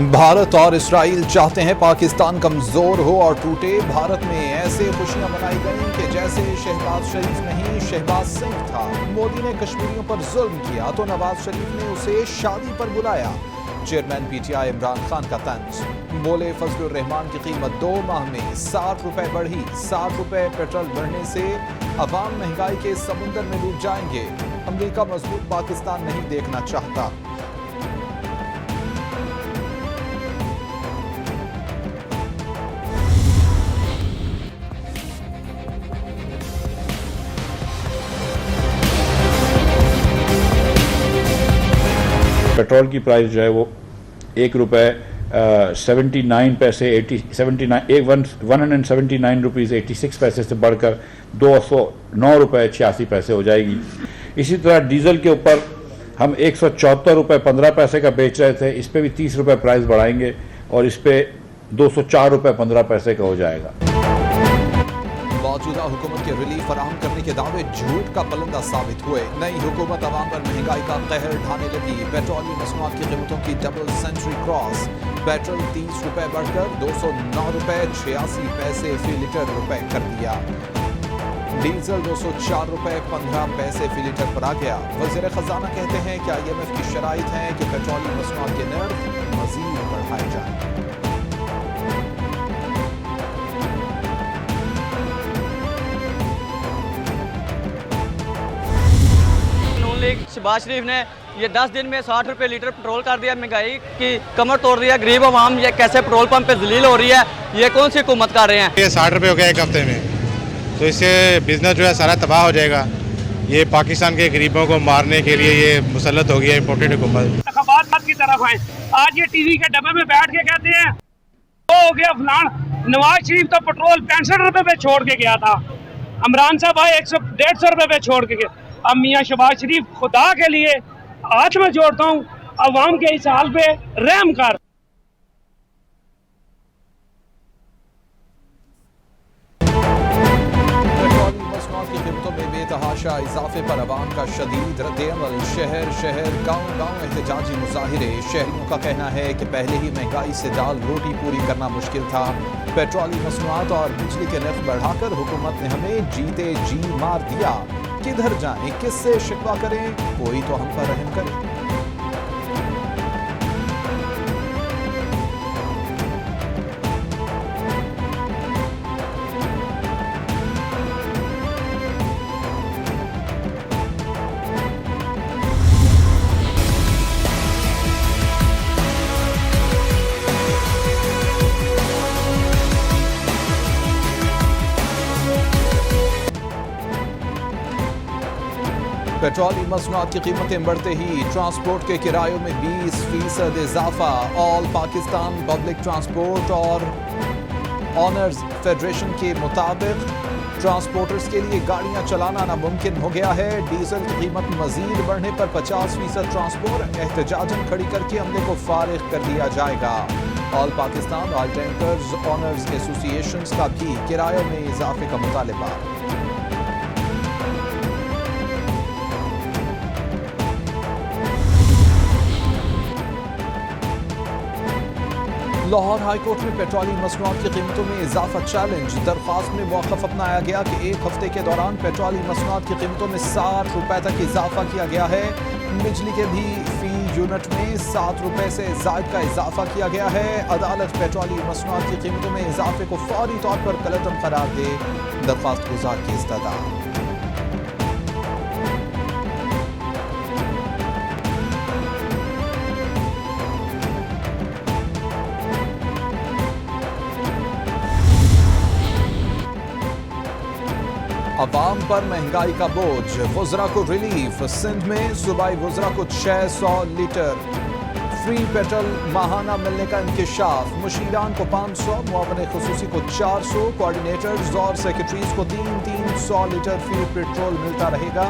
भारत और इसराइल चाहते हैं पाकिस्तान कमजोर हो और टूटे। भारत में ऐसे खुशियां मनाई गईं कि जैसे शहबाज शरीफ नहीं शहबाज सिंह था। मोदी ने कश्मीरियों पर जुल्म किया तो नवाज शरीफ ने उसे शादी पर बुलाया। चेयरमैन पीटीआई इमरान खान का तंज, बोले फजलुर रहमान की कीमत 2 माह में 60 रुपए बढ़ी। 60 रुपए पेट्रोल बढ़ने से अवाम महंगाई के समुंदर में डूब जाएंगे। अमेरिका मजबूत पाकिस्तान नहीं देखना चाहता। पेट्रोल की प्राइस जो है वो 1 रुपये 79 पैसे 179 रुपीज़ 86 पैसे से बढ़कर 209 रुपये 86 पैसे हो जाएगी। इसी तरह डीजल के ऊपर हम 174 रुपये 15 पैसे का बेच रहे थे, इस पे भी 30 रुपये प्राइस बढ़ाएंगे और इस पे 204 रुपये 15 पैसे का हो जाएगा। मौजूदा हुकूमत के रिलीफ फराहम करने के दावे झूठ का पलंदा साबित हुए। नई हुकूमत अवाम पर महंगाई का कहर ढाने लगी। पेट्रोलियम मसनूआत की कीमतों की डबल सेंचुरी क्रॉस। पेट्रोल 30 रुपए बढ़कर 209 रुपए 86 पैसे फी लीटर रुपए कर दिया। डीजल 204 रुपए 15 पैसे फी लीटर पर आ गया। वज़ीर खजाना कहते हैं कि IMF की शराइत है कि पेट्रोलियम मसनूआत के नर्ख मजीद बढ़ाए जाएं। शहबाज शरीफ ने ये 10 दिन में 60 रुपये लीटर पेट्रोल कर दिया। महंगाई की कमर तोड़ दिया। गरीब आवाम ये कैसे पेट्रोल पंप पे जलील हो रही है, ये कौन सी हुकूमत कर रहे हैं? ये 60 रुपये हो गया एक हफ्ते में, तो इससे बिजनेस जो है सारा तबाह हो जाएगा। ये पाकिस्तान के गरीबों को मारने के लिए ये मुसल्लत हो गया इम्पोर्टेड हुकूमत। अखबार की तरफ आए, आज ये टीवी के डब्बे में बैठ के कहते हैं वो हो गया फलान। नवाज शरीफ तो पेट्रोल 65 रुपये पे छोड़ के गया था, इमरान साहब आए 150 रुपये पे छोड़ के गए। अब मियाँ शहबाज शरीफ खुदा के लिए हाथ में जोड़ता हूँ, अवाम के इस हाल पे रहम कर। पेट्रोलियम मसनूआत की कीमतों में बेतहाशा इजाफे पर अवाम का शदीद रद्द-ए-अमल। शहर शहर गाँव गाँव एहतजाजी मुजाहिरे। शहरियों का कहना है कि पहले ही महंगाई से दाल रोटी पूरी करना मुश्किल था। पेट्रोलियम मसनूआत और बिजली के नर्ख बढ़ाकर हुकूमत ने हमें जीते जी मार दिया। किधर जाएं, किससे शिकवा करें, कोई तो हम पर रहम करे। पेट्रोलियम मसनूआत की कीमतें बढ़ते ही ट्रांसपोर्ट के किरायों में 20% इजाफा। ऑल पाकिस्तान पब्लिक ट्रांसपोर्ट और ऑनर्स फेडरेशन के मुताबिक ट्रांसपोर्टर्स के लिए गाड़ियां चलाना नामुमकिन हो गया है। डीजल की कीमत मजीद बढ़ने पर 50% ट्रांसपोर्ट एहतजाजन खड़ी करके अमले को फारिग कर दिया जाएगा। All Pakistan oil tankers honours associations का भी किरायों में इजाफे का मुतालबा। लाहौर हाईकोर्ट में पेट्रोलियम मसनूआत की कीमतों में इजाफा चैलेंज। दरख्वास्त में मौक़िफ़ अपनाया गया कि एक हफ्ते के दौरान पेट्रोलियम मसनूआत की कीमतों में 60 रुपए तक इजाफा किया गया है। बिजली के भी फी यूनिट में 7 रुपए से ज़ायद का इजाफा किया गया है। अदालत पेट्रोलियम मसनूआत की कीमतों में इजाफे को फौरी तौर पर गलतम करार दे। दरख्वास्त गुजार की इस्तदा। अवाम पर महंगाई का बोझ, वुज़रा को रिलीफ। सिंध में सूबाई वुज़रा को 600 लीटर फ्री पेट्रोल माहाना मिलने का इंकशाफ। मुशीरान को 500, मुआवन खुसूसी को 400, कोऑर्डिनेटर्स और सेक्रेटरीज को 300 लीटर फ्री पेट्रोल मिलता रहेगा।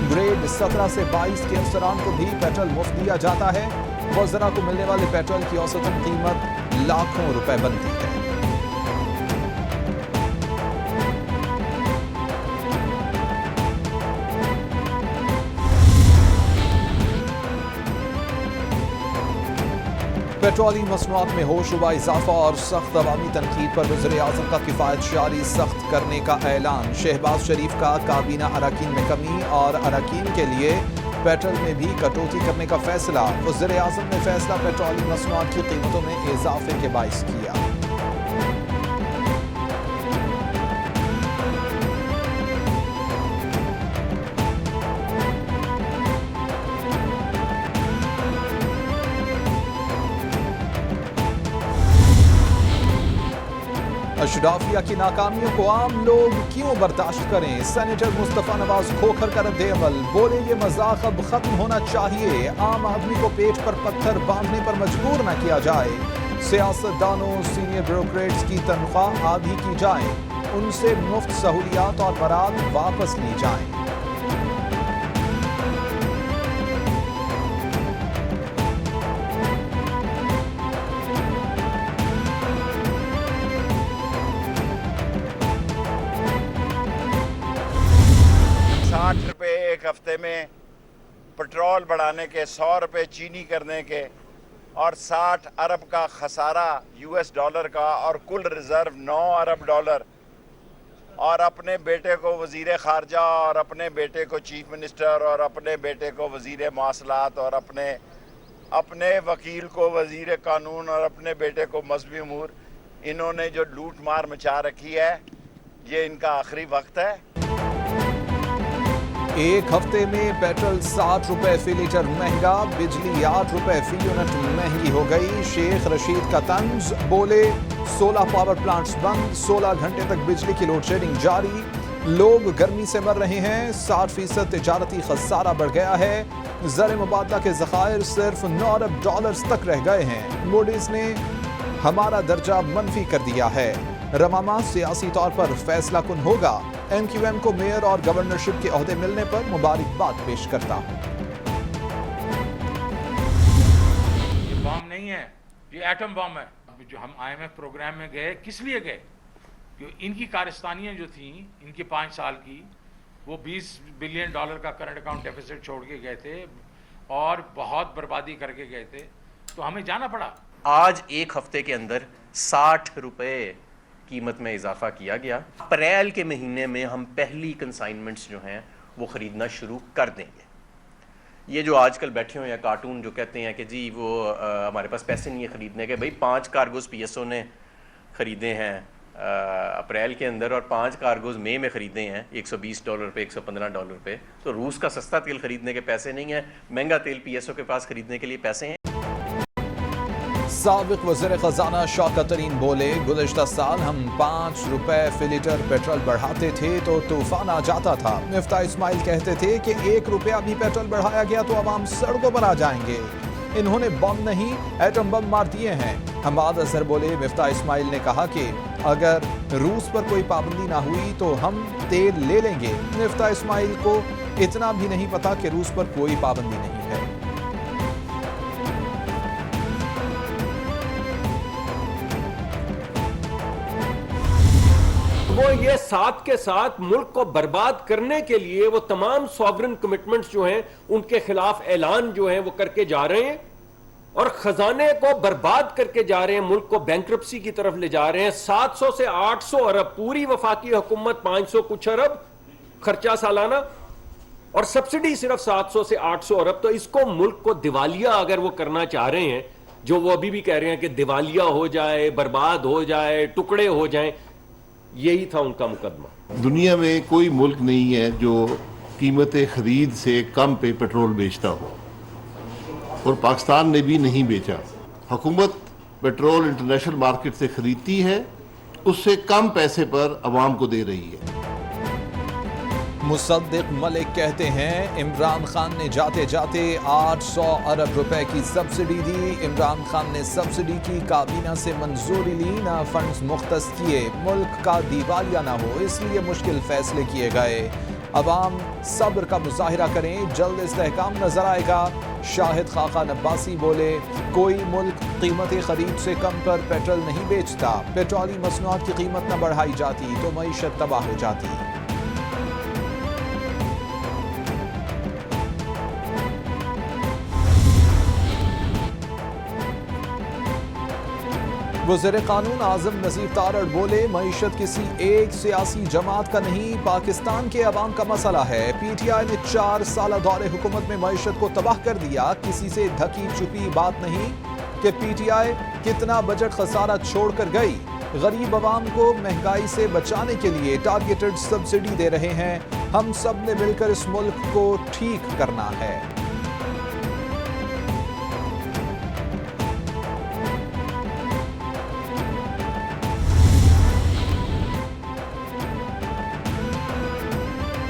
ग्रेड 17 से 22 के अफसरान को भी पेट्रोल मुफ्त दिया जाता है। वुज़रा को मिलने वाले पेट्रोल की औसतन कीमत लाखों रुपए बनती है। पेट्रोलियम मसनूआत में होशरुबा इजाफा और सख्त अवामी तनकीद पर वज़ीर-ए-आज़म का किफ़ायत जारी सख्त करने का ऐलान। शहबाज शरीफ का काबीना अरकान में कमी और अरकान के लिए पेट्रोल में भी कटौती करने का फैसला। वज़ीर-ए-आज़म ने फैसला पेट्रोलियम मसनूआत की कीमतों में इजाफे के बाइस किया। अशराफिया की नाकामियों को आम लोग क्यों बर्दाश्त करें? सेनेटर मुस्तफा नवाज खोखर का रद्द-ए-अमल, बोले ये मजाक अब खत्म होना चाहिए। आम आदमी को पेट पर पत्थर बांधने पर मजबूर न किया जाए। सियासतदानों सीनियर ब्यूरोक्रेट्स की तनख्वाह आधी की जाए, उनसे मुफ्त सहूलियात और बरात वापस ली जाएं। ₹60 एक हफ्ते में पेट्रोल बढ़ाने के, ₹100 चीनी करने के और 60 अरब का खसारा US डॉलर का और कुल रिजर्व $9 अरब और अपने बेटे को वजीर खारजा और अपने बेटे को चीफ मिनिस्टर और अपने बेटे को वजीर मवासलात और अपने वकील को वजीर कानून और अपने बेटे को मजहबी अमूर, इन्होंने जो लूट मार मचा रखी है, ये इनका आखिरी वक्त है। एक हफ्ते में पेट्रोल ₹60 फी लीटर महंगा, बिजली ₹8 फी यूनिट महंगी हो गई। शेख रशीद का तंज, बोले 16 पावर प्लांट्स बंद, 16 घंटे तक बिजली की लोड शेडिंग जारी। लोग गर्मी से मर रहे हैं, 60% तिजारती खसारा बढ़ गया है। ज़र मुबादला के ज़खायर सिर्फ $9 अरब तक रह गए हैं। मूडीज ने हमारा दर्जा मनफी कर दिया है। रमामा सियासी तौर पर फैसला कुन होगा। MQM को मेयर और गवर्नरशिप के ओहदे मिलने पर मुबारकबाद पेश करता हूँ। ये बम नहीं है, ये एटम बम है। जो हम IMF प्रोग्राम में गए, किस लिए गए? क्योंकि इनकी कारस्तानियाँ जो थी, इनकी 5 साल की, वो $20 बिलियन का करंट अकाउंट डेफिसिट छोड़ के गए थे और बहुत बर्बादी करके गए थे, तो हमें जाना पड़ा। आज एक हफ्ते के अंदर ₹60 कीमत में इजाफा किया गया। अप्रैल के महीने में हम पहली कंसाइनमेंट्स जो हैं वो ख़रीदना शुरू कर देंगे। ये जो आजकल बैठे हुए हैं कार्टून जो कहते हैं कि जी वो हमारे पास पैसे नहीं है ख़रीदने के, भाई 5 कार्गोज़ PSO ने ख़रीदे हैं अप्रैल के अंदर और 5 कार्गोज़ मई में ख़रीदे हैं $120 पे, $115 पे। तो रूस का सस्ता तेल ख़रीदने के पैसे नहीं है, महंगा तेल PSO के पास ख़रीदने के लिए पैसे हैं। साबिक वज़ीर ख़ज़ाना शौकत तरीन बोले, गुज़िश्ता साल हम ₹5 फी लीटर पेट्रोल बढ़ाते थे तो तूफान आ जाता था। मिफ्ता इस्माइल कहते थे कि ₹1 भी पेट्रोल बढ़ाया गया तो अवाम सड़कों पर आ जाएंगे। इन्होंने बम नहीं एटम बम मार दिए हैं। हमाद अजहर बोले, मिफ्ता इस्माइल ने कहा कि अगर रूस पर कोई पाबंदी ना हुई तो हम तेल ले लेंगे। मिफ्ता इस्माइल को इतना भी नहीं पता कि रूस पर कोई पाबंदी नहीं है। वो ये साथ के साथ मुल्क को बर्बाद करने के लिए वो तमाम सॉवरन कमिटमेंट्स जो हैं उनके खिलाफ ऐलान जो हैं वो करके जा रहे हैं और खजाने को बर्बाद करके जा रहे हैं, मुल्क को बैंक्रप्सी की तरफ ले जा रहे हैं। 700 से 800 अरब पूरी वफाकी हुकूमत 500 कुछ अरब खर्चा सालाना और सब्सिडी सिर्फ 700 से 800 अरब। तो इसको मुल्क को दिवालिया अगर वो करना चाह रहे हैं, जो वो अभी भी कह रहे हैं कि दिवालिया हो जाए, बर्बाद हो जाए, टुकड़े हो जाएं, यही था उनका मुकदमा। दुनिया में कोई मुल्क नहीं है जो कीमत खरीद से कम पे पेट्रोल बेचता हो और पाकिस्तान ने भी नहीं बेचा। हुकूमत पेट्रोल इंटरनेशनल मार्केट से खरीदती है, उससे कम पैसे पर अवाम को दे रही है। मुसद्दिक मलिक कहते हैं, इमरान खान ने जाते जाते 800 अरब रुपए की सब्सिडी दी। इमरान खान ने सब्सिडी की, काबीना से मंजूरी ली, ना फंड्स मुख्तस किए। मुल्क का दिवालिया ना हो इसलिए मुश्किल फैसले किए गए। अवाम सब्र का मुजाहिरा करें, जल्द इस्तेहकाम नजर आएगा। शाहिद खाका नब्बासी बोले, कोई मुल्क कीमत खरीद से कम पर पेट्रोल नहीं बेचता। पेट्रोलियम मसनूआत की कीमत न बढ़ाई जाती तो मईशत तबाह हो जाती। वज़ीर कानून आज़म नज़ीर तारड़ बोले, मईशत किसी एक सियासी जमात का नहीं, पाकिस्तान के अवाम का मसला है। PTI ने 4 साल दौरे हुकूमत में मईशत को तबाह कर दिया। किसी से ढकी छुपी बात नहीं कि PTI कितना बजट खसारा छोड़ कर गई। गरीब अवाम को महंगाई से बचाने के लिए टारगेटेड सब्सिडी दे रहे हैं। हम सब ने मिलकर इस मुल्क को ठीक करना है।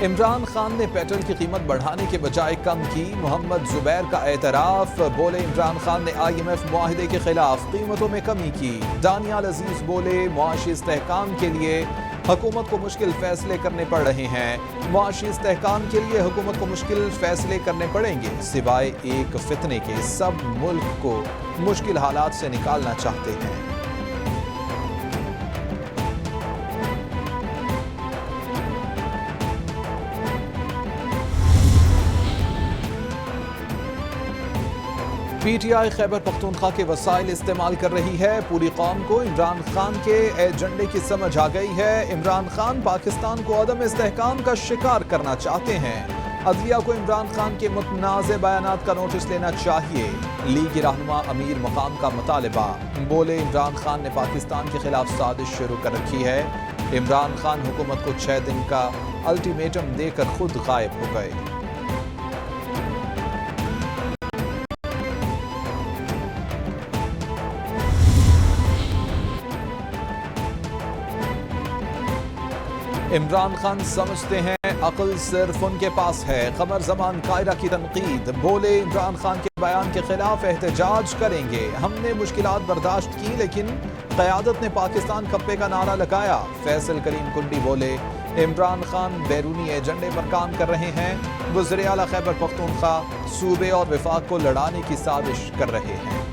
इमरान खान ने पेट्रोल की कीमत बढ़ाने के बजाय कम की, मोहम्मद जुबैर का एतराफ। बोले, इमरान खान ने IMF मुआहिदे के खिलाफ कीमतों में कमी की। दानियाल अजीज बोले, मुआशी इस्तेहकाम के लिए हुकूमत को मुश्किल फैसले करने पड़ रहे हैं। मुआशी इस्तेहकाम के लिए हुकूमत को मुश्किल फैसले करने पड़ेंगे। सिवाय एक फितने के सब मुल्क को मुश्किल हालात से निकालना चाहते हैं। PTI खैबर पख्तूनख्वा के वसाइल इस्तेमाल कर रही है। पूरी कौम को इमरान खान के एजेंडे की समझ आ गई है। इमरान खान पाकिस्तान को अदम इस्तेहकाम का शिकार करना चाहते हैं। अदलिया को इमरान खान के मुतनाज़े बयानात का नोटिस लेना चाहिए। लीगी रहनुमा अमीर मकाम का मुतालबा। बोले, इमरान खान ने पाकिस्तान के खिलाफ साजिश शुरू कर रखी है। इमरान खान हुकूमत को 6 दिन का अल्टीमेटम देकर खुद गायब हो गए। इमरान खान समझते हैं अक्ल सिर्फ उनके पास है। कमर जमान कायरा की तनकीद। बोले, इमरान खान के बयान के खिलाफ एहतजाज करेंगे। हमने मुश्किलात बर्दाश्त की, लेकिन क़यादत ने पाकिस्तान खप्पे का नारा लगाया। फैसल करीम कुंडी बोले, इमरान खान बैरूनी एजेंडे पर काम कर रहे हैं। वज़ीर आला खैबर पख्तूनख्वा सूबे और विफाक को लड़ाने की साजिश कर रहे हैं।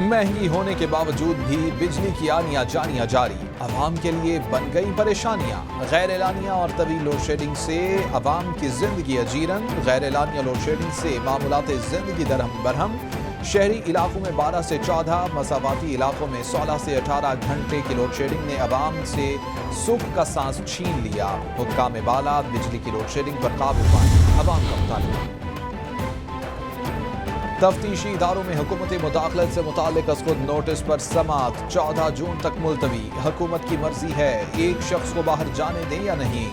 महंगी होने के बावजूद भी बिजली की आनिया जानिया जारी। अवाम के लिए बन गई परेशानियां। गैर एलानिया और तवील लोड शेडिंग से अवाम की जिंदगी अजीरन। गैर एलानिया लोड शेडिंग से मामूलात जिंदगी दरहम बरहम। शहरी इलाकों में 12 से 14, मसावाती इलाकों में 16 से 18 घंटे की लोड शेडिंग ने अवाम से सुख का सांस छीन लिया। हुक्काम बाला बिजली की लोड शेडिंग पर काबू पाए। अवाम का मुतालबा। तफ्तीशी इदारों में हुकूमती मुदाखलत से मुताल्लिक खुद नोटिस पर समात 14 जून तक मुलतवी। हुकूमत की मर्जी है एक शख्स को बाहर जाने दें या नहीं।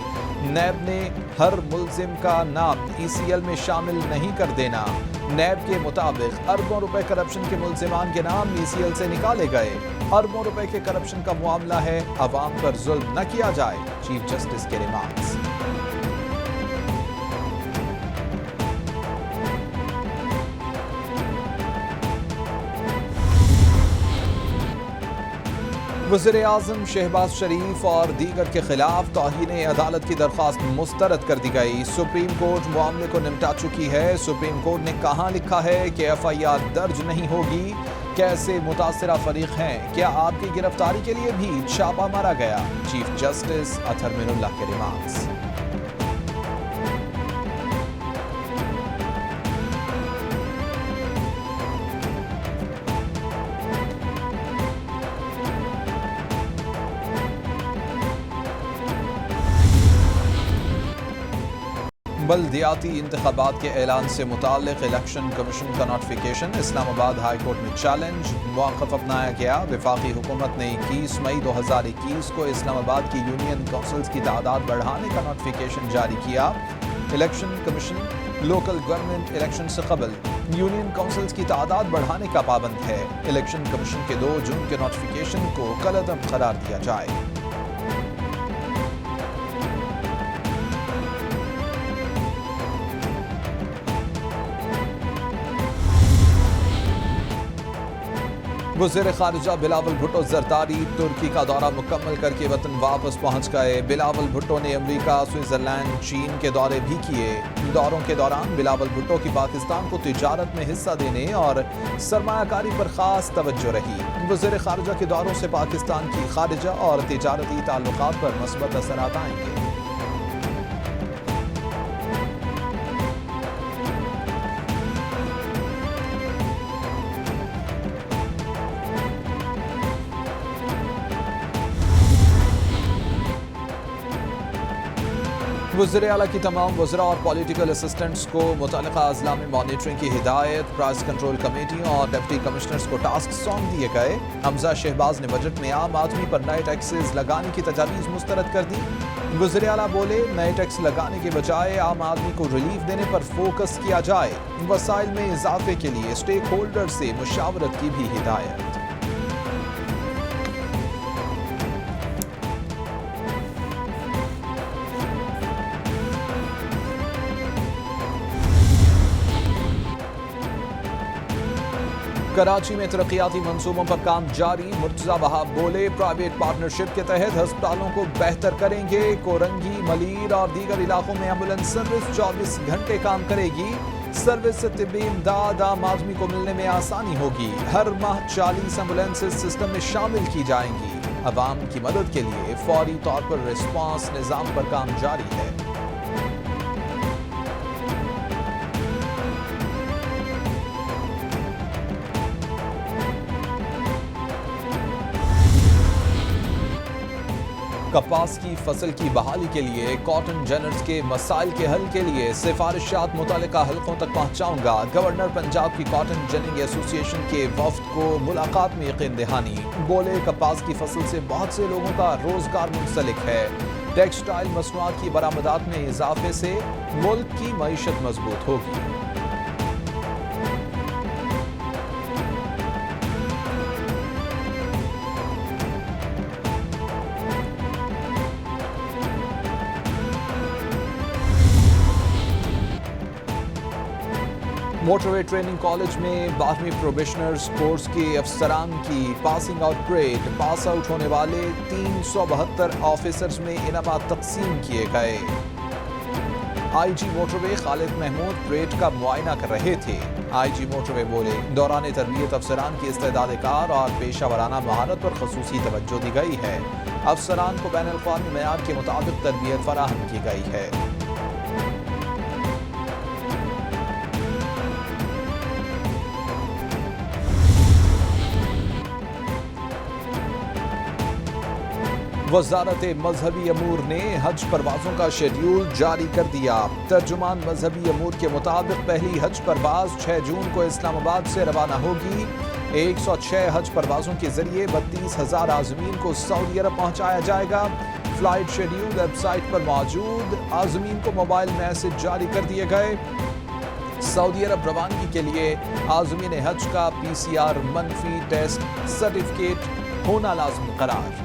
नैब ने हर मुलजिम का नाम ECL में शामिल नहीं कर देना। नैब के मुताबिक अरबों रुपए करप्शन के मुलजिमान के नाम ECL से निकाले गए। अरबों रुपए के करप्शन का मामला है, अवाम पर जुल्म न किया जाए। चीफ जस्टिस के रिमार्क्स। वज़ीर-ए-आज़म शहबाज शरीफ और दीगर के खिलाफ तौहीन अदालत की दरख्वास्त मुस्तरद कर दी गई। सुप्रीम कोर्ट मामले को निपटा चुकी है। सुप्रीम कोर्ट ने कहाँ लिखा है कि FIR दर्ज नहीं होगी? कैसे मुतासिरा फरीक हैं? क्या आपकी गिरफ्तारी के लिए भी छापा मारा गया? चीफ जस्टिस अतहर मिनुल्लाह के रिमार्क्स। बल्दियाती इंतखाबात के ऐलान से मुताल्लिक इलेक्शन कमीशन का नोटिफिकेशन। इस्लामाबाद हाई कोर्ट में चैलेंज। मौक़िफ़ अपनाया गया। वफाकी हुकूमत ने 21 मई 2021 को इस्लामाबाद की यूनियन काउंसिल्स की तादाद बढ़ाने का नोटिफिकेशन जारी किया। Election commission local government election से कबल यूनियन काउंसिल्स की तादाद बढ़ाने का पाबंद है। इलेक्शन कमीशन के 2 जून के नोटिफिकेशन को कलअदम करार दिया जाए। وزیر خارجہ بلاول بھٹو زرداری ترکی کا دورہ مکمل کر کے وطن واپس پہنچ گئے۔ بلاول بھٹو نے امریکہ، سوئٹزرلینڈ، چین کے دورے بھی کیے۔ دوروں کے دوران بلاول بھٹو کی پاکستان کو تجارت میں حصہ دینے اور سرمایہ کاری پر خاص توجہ رہی۔ وزیر خارجہ کے دوروں سے پاکستان کی خارجہ اور تجارتی تعلقات پر مثبت اثرات آئیں گے۔ وزیر اعلیٰ کی تمام وزراء اور پولیٹیکل اسسٹنٹس کو متعلقہ اضلاع میں مانیٹرنگ کی ہدایت۔ پرائس کنٹرول کمیٹیوں اور ڈپٹی کمشنرز کو ٹاسک سونپ دیے گئے۔ حمزہ شہباز نے بجٹ میں عام آدمی پر نئے ٹیکسز لگانے کی تجاویز مسترد کر دی۔ وزیر اعلیٰ بولے، نئے ٹیکس لگانے کے بجائے عام آدمی کو ریلیف دینے پر فوکس کیا جائے۔ وسائل میں اضافے کے لیے اسٹیک ہولڈر سے مشاورت کی بھی ہدایت۔ کراچی میں ترقیاتی منصوبوں پر کام جاری۔ مرتضی وہاب بولے، پرائیویٹ پارٹنرشپ کے تحت ہسپتالوں کو بہتر کریں گے۔ کورنگی، ملیر اور دیگر علاقوں میں ایمبولینس سروس 24 گھنٹے کام کرے گی۔ سروس سے طبی امداد عام آدمی کو ملنے میں آسانی ہوگی۔ ہر ماہ 40 ایمبولینسز سسٹم میں شامل کی جائیں گی۔ عوام کی مدد کے لیے فوری طور پر ریسپانس نظام پر کام جاری ہے۔ کپاس کی فصل کی بحالی کے لیے کاٹن جنرز کے مسائل کے حل کے لیے سفارشات متعلقہ حلقوں تک پہنچاؤں گا۔ گورنر پنجاب کی کاٹن جننگ ایسوسی ایشن کے وفد کو ملاقات میں یقین دہانی۔ بولے، کپاس کی فصل سے بہت سے لوگوں کا روزگار منسلک ہے۔ ٹیکسٹائل مصنوعات کی برآمدات میں اضافے سے ملک کی معیشت مضبوط ہوگی۔ موٹر وے ٹریننگ کالج میں 12ویں پروبیشنرز کورس کے افسران کی passing out parade. Pass out ہونے والے 372 آفیسرز میں انعامات تقسیم کیے گئے۔ آئی جی موٹر وے خالد محمود پریڈ کا معائنہ کر رہے تھے۔ آئی جی موٹر وے بولے، دوران تربیت افسران کی استعداد کار اور پیشہ ورانہ مہارت پر خصوصی توجہ دی گئی ہے۔ افسران کو بین الاقوامی معیار کے مطابق تربیت فراہم کی گئی ہے۔ وزارت مذہبی امور نے حج پروازوں کا شیڈیول جاری کر دیا۔ ترجمان مذہبی امور کے مطابق پہلی حج پرواز 6 جون کو اسلام آباد سے روانہ ہوگی۔ 106 حج پروازوں کے ذریعے 32,000 عازمین کو سعودی عرب پہنچایا جائے گا۔ فلائٹ شیڈیول ویب سائٹ پر موجود۔ عازمین کو موبائل میسج جاری کر دیے گئے۔ سعودی عرب روانگی کے لیے عازمین حج کا PCR منفی ٹیسٹ سرٹیفکیٹ ہونا لازمی قرار۔